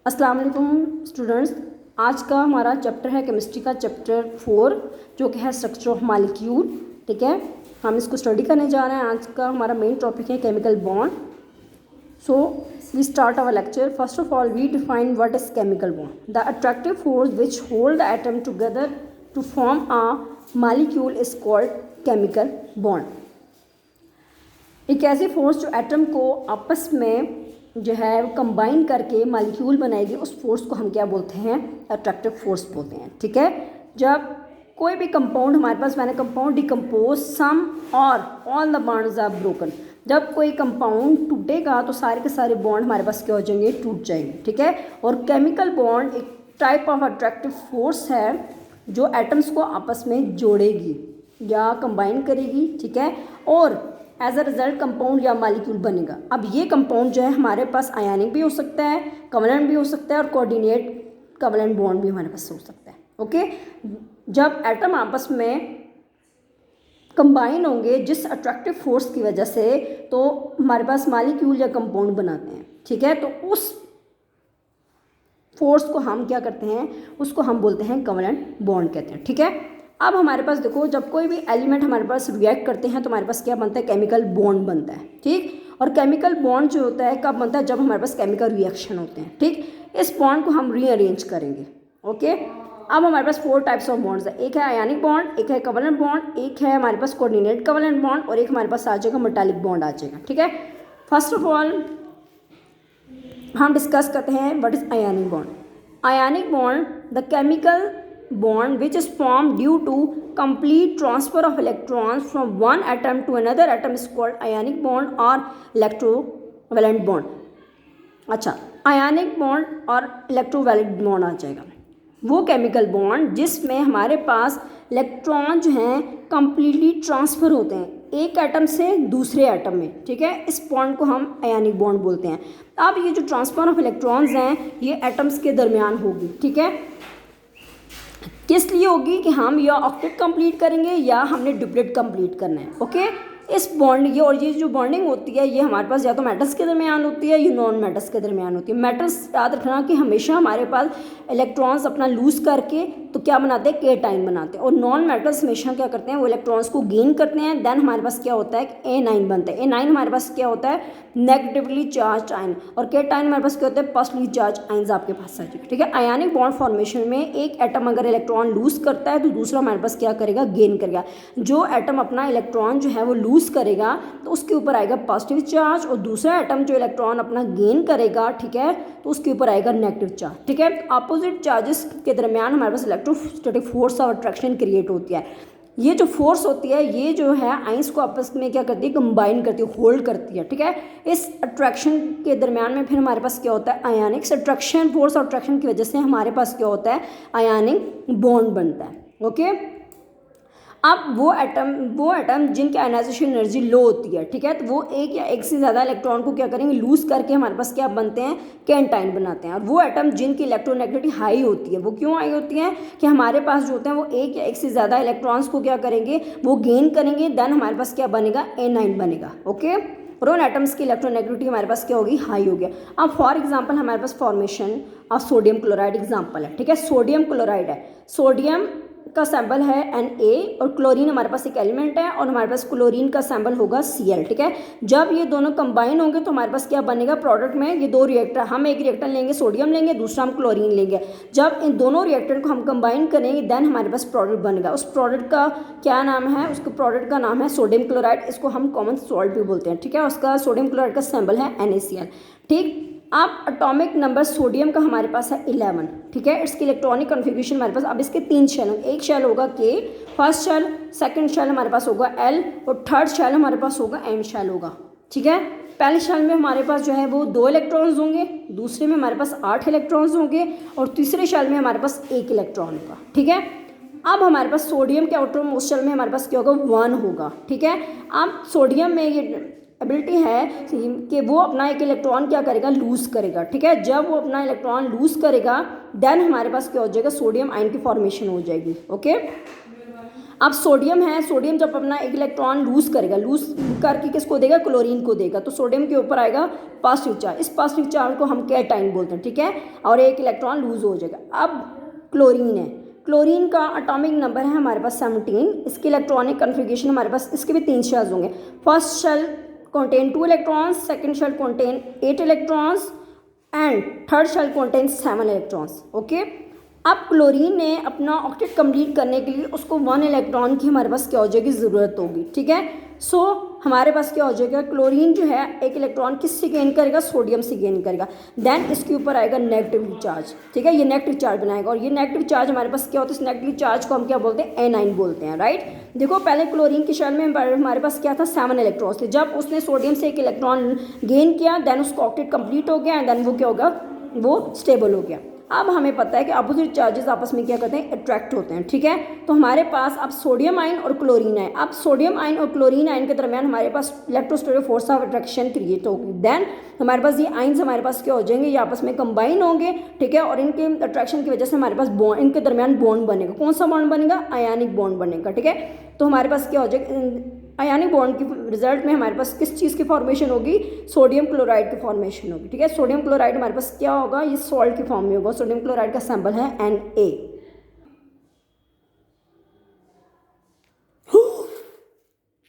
अस्सलाम वालेकुम स्टूडेंट्स। आज का हमारा चैप्टर है केमिस्ट्री का चैप्टर 4 जो कि है स्ट्रक्चर ऑफ मॉलिक्यूल। ठीक है, हम इसको स्टडी करने जा रहे हैं। आज का हमारा मेन टॉपिक है chemical bond. So we start our lecture. First of all we define what is chemical bond. The attractive force which hold the atom together to form a molecule is called chemical bond. एक ऐसी force जो atom को आपस में जो है combine करके molecule बनाएगी, उस फोर्स को हम क्या बोलते हैं? अट्रैक्टिव फोर्स बोलते हैं। ठीक है, जब कोई भी कंपाउंड हमारे पास मैंने कंपाउंड डिकम्पोज सम और all the bonds are broken. जब कोई कंपाउंड टूटेगा तो सारे के सारे बॉन्ड हमारे पास क्या हो जाएंगे? टूट जाएंगे। ठीक है, और केमिकल बॉन्ड एक टाइप ऑफ अट्रैक्टिव फोर्स है जो एटम्स को आपस में जोड़ेगी या कंबाइन करेगी। ठीक है, और एज अ रिजल्ट कंपाउंड या मॉलिक्यूल बनेगा। अब ये कंपाउंड जो है हमारे पास आयनिक भी हो सकता है, कोवलेंट भी हो सकता है, और कोऑर्डिनेट कोवलेंट बॉन्ड भी हमारे पास हो सकता है। ओके, जब एटम आपस में कंबाइन होंगे जिस अट्रैक्टिव फोर्स की वजह से, तो हमारे पास मॉलिक्यूल या कंपाउंड बनाते हैं। ठीक है, तो उस फोर्स को हम क्या करते हैं? उसको हम बोलते हैं कोवलेंट बॉन्ड कहते हैं। ठीक है, अब हमारे पास देखो, जब कोई भी एलिमेंट हमारे पास रिएक्ट करते हैं तो हमारे पास क्या बनता है? केमिकल बॉन्ड बनता है। ठीक, और केमिकल बॉन्ड जो होता है कब बनता है? जब हमारे पास केमिकल रिएक्शन होते हैं। ठीक, इस बॉन्ड को हम रीअरेंज करेंगे। ओके, अब हमारे पास 4 टाइप्स ऑफ बॉन्ड्स है। एक है आयनिक बॉन्ड, एक है कोवलेंट बॉन्ड, एक है हमारे पास कोऑर्डिनेट कोवलेंट बॉन्ड, और एक हमारे पास आ जाएगा मेटालिक बॉन्ड आ जाएगा। ठीक है, फर्स्ट ऑफ ऑल हम डिस्कस करते हैं what is ionic bond. Ionic bond the chemical bond which is formed due to complete transfer of electrons from one atom to another atom is called ionic bond or electrovalent bond। अच्छा, ionic bond और electrovalent bond आ जाएगा वो chemical bond जिसमें हमारे पास electron जो हैं completely transfer होते हैं एक एटम से दूसरे एटम में। ठीक है, इस बॉन्ड को हम आयनिक बॉन्ड बोलते हैं। अब ये जो ट्रांसफ़र ऑफ इलेक्ट्रॉन्स हैं ये एटम्स के दरमियान होगी। ठीक है, किस लिए होगी? कि हम या ऑक्टेट कंप्लीट करेंगे या हमने डुप्लेट कंप्लीट करना है। ओके, इस बॉन्ड ये जो बॉन्डिंग होती है ये हमारे पास या तो मेटल्स के दरमियान होती है या नॉन मेटल्स के दरमियान होती है। मेटल्स याद रखना कि हमेशा हमारे पास इलेक्ट्रॉन्स अपना लूज करके तो क्या बनाते हैं? केटाइन बनाते हैं। और नॉन मेटल्स हमेशा क्या करते हैं? वो इलेक्ट्रॉन्स को गेन करते हैं। देन हमारे पास क्या होता है? A9 बनता है। A9 हमारे पास क्या होता है? नेगेटिवली चार्ज आयन, और केटाइन हमारे पास क्या होता है? पॉजिटिवली चार्ज आयन्स आपके पास आ जाएगा। ठीक है, आयनिक बॉन्ड फॉर्मेशन में एक एटम अगर इलेक्ट्रॉन लूज करता है तो दूसरा हमारे पास क्या करेगा? गेन करेगा। जो एटम अपना इलेक्ट्रॉन जो है वो लूज करेगा तो उसके ऊपर आएगा पॉजिटिव चार्ज, और दूसरा एटम जो इलेक्ट्रॉन अपना गेन करेगा, ठीक है, तो उसके ऊपर आएगा नेगेटिव चार्ज। ठीक है, अपोजिट चार्जेस के दरमियान हमारे पास electrostatic force of attraction create होती है। ये जो फोर्स होती है ये जो है आइंस को आपस में क्या करती है? कंबाइन करती है, होल्ड करती है। ठीक है, इस अट्रैक्शन के दरमियान में फिर हमारे पास क्या होता है? आयनिक अट्रैक्शन, फोर्स ऑफ अट्रैक्शन की वजह से हमारे पास क्या होता है? आयनिक बॉन्ड बनता है। ओके, अब वो एटम जिनकी आयनाइजेशन एनर्जी लो होती है, ठीक है, तो वो एक या एक से ज़्यादा इलेक्ट्रॉन को क्या करेंगे? लूज करके हमारे पास क्या बनते हैं? कैंटाइन बनाते हैं। और वो एटम जिनकी इलेक्ट्रोनेगेटिविटी हाई होती है, वो क्यों हाई होती है? कि हमारे पास जो होते हैं वो एक या एक से ज़्यादा इलेक्ट्रॉन्स को क्या करेंगे? वो गेन करेंगे। देन हमारे पास क्या बनेगा? A9 बनेगा। ओके, और उन एटम्स की इलेक्ट्रोनेगेटिविटी हमारे पास क्या होगी? हाई हो गया। अब फॉर एग्जांपल हमारे पास formation of sodium chloride example है। ठीक है, सोडियम क्लोराइड है, सोडियम का सैंपल है Na, और क्लोरीन हमारे पास एक एलिमेंट है और हमारे पास क्लोरीन का सैंपल होगा Cl। ठीक है, जब ये दोनों कंबाइन होंगे तो हमारे पास क्या बनेगा? प्रोडक्ट में ये दो रिएक्टर, हम एक रिएक्टर लेंगे सोडियम लेंगे, दूसरा हम क्लोरीन लेंगे। जब इन दोनों रिएक्टर को हम कंबाइन करेंगे देन हमारे पास प्रोडक्ट बनेगा। उस प्रोडक्ट का क्या नाम है? उसके प्रोडक्ट का नाम है सोडियम क्लोराइड। इसको हम कॉमन सॉल्ट भी बोलते हैं। ठीक है, उसका सोडियम क्लोराइड का सैंपल है NaCl। ठीक, अब एटॉमिक नंबर सोडियम का हमारे पास है 11। ठीक है, इसकी इलेक्ट्रॉनिक कॉन्फ़िगरेशन हमारे पास, अब इसके 3 शेल होंगे। एक शेल होगा K, first shell, second shell हमारे पास होगा L, और थर्ड शेल हमारे पास होगा M शेल होगा। ठीक है, पहले शेल में हमारे पास जो है वो 2 इलेक्ट्रॉन्स होंगे, दूसरे में हमारे पास 8 इलेक्ट्रॉन्स होंगे, और तीसरे शेल में हमारे पास 1 इलेक्ट्रॉन होगा। ठीक है, अब हमारे पास सोडियम के आउटर मोस्ट शेल में हमारे पास क्या होगा? 1 होगा। ठीक है, अब सोडियम में ये एबिलिटी है कि वो अपना एक इलेक्ट्रॉन क्या करेगा? लूज करेगा। ठीक है, जब वो अपना इलेक्ट्रॉन लूज करेगा देन हमारे पास क्या हो जाएगा? सोडियम आयन की फॉर्मेशन हो जाएगी। ओके, अब सोडियम है, सोडियम जब अपना एक इलेक्ट्रॉन लूज करेगा, लूज करके किसको देगा, क्लोरीन को देगा, तो सोडियम के ऊपर आएगा पॉजिटिव चार्ज, इस पॉजिटिव चार्ज को हम कैटाइन बोलते हैं, ठीक है, और एक इलेक्ट्रॉन लूज हो जाएगा। अब क्लोरीन है, क्लोरीन का एटॉमिक नंबर है हमारे पास 17, इसकी इलेक्ट्रॉनिक कन्फिगरेशन हमारे पास, इसके भी 3 शेल्स होंगे, first shell contain 2 electrons, second shell contain 8 electrons and third shell contains 7 electrons. Okay. अब क्लोरीन ने अपना ऑक्टेट कंप्लीट करने के लिए उसको 1 इलेक्ट्रॉन की हमारे पास क्या हो जाएगी, ज़रूरत होगी, ठीक है। सो हमारे पास क्या हो जाएगा, क्लोरीन जो है एक इलेक्ट्रॉन किससे गेन करेगा, सोडियम से गेन करेगा, देन इसके ऊपर आएगा नेगेटिव चार्ज, ठीक है, ये नेगेटिव चार्ज बनाएगा, और ये नेगेटिव चार्ज हमारे पास क्या होता है, इस नेगेटिव चार्ज को हम क्या बोलते हैं, एनाइन बोलते हैं, राइट। देखो पहले क्लोरीन की शेल में हमारे पास क्या था, 7 इलेक्ट्रॉन्स थे, जब उसने सोडियम से एक इलेक्ट्रॉन गेन किया, देन उसका ऑक्टेट कंप्लीट हो गया, एंड देन वो क्या होगा, वो स्टेबल हो गया। अब हमें पता है कि अपोजिट चार्जेस आपस में क्या करते हैं, अट्रैक्ट होते हैं, ठीक है। तो हमारे पास अब सोडियम आयन और क्लोरीन आयन, अब सोडियम आयन और क्लोरीन आयन के दरमियान हमारे पास electrostatic force of attraction create होगी, देन हमारे पास ये आयन्स हमारे पास क्या हो जाएंगे, ये आपस में कंबाइन होंगे, ठीक है, और इनके अट्रैक्शन की वजह से हमारे पास बॉन्ड, इनके दरमियान बॉन्ड बनेगा, कौन सा बॉन्ड बनेगा, आयनिक बॉन्ड बनेगा, ठीक है। तो हमारे पास क्या हो जाएगा, आयनिक बॉन्ड के रिजल्ट में हमारे पास किस चीज़ की फॉर्मेशन होगी, सोडियम क्लोराइड की फॉर्मेशन होगी, ठीक है। सोडियम क्लोराइड हमारे पास क्या होगा, ये सॉल्ट की फॉर्म में होगा, सोडियम क्लोराइड का सैंपल है Na।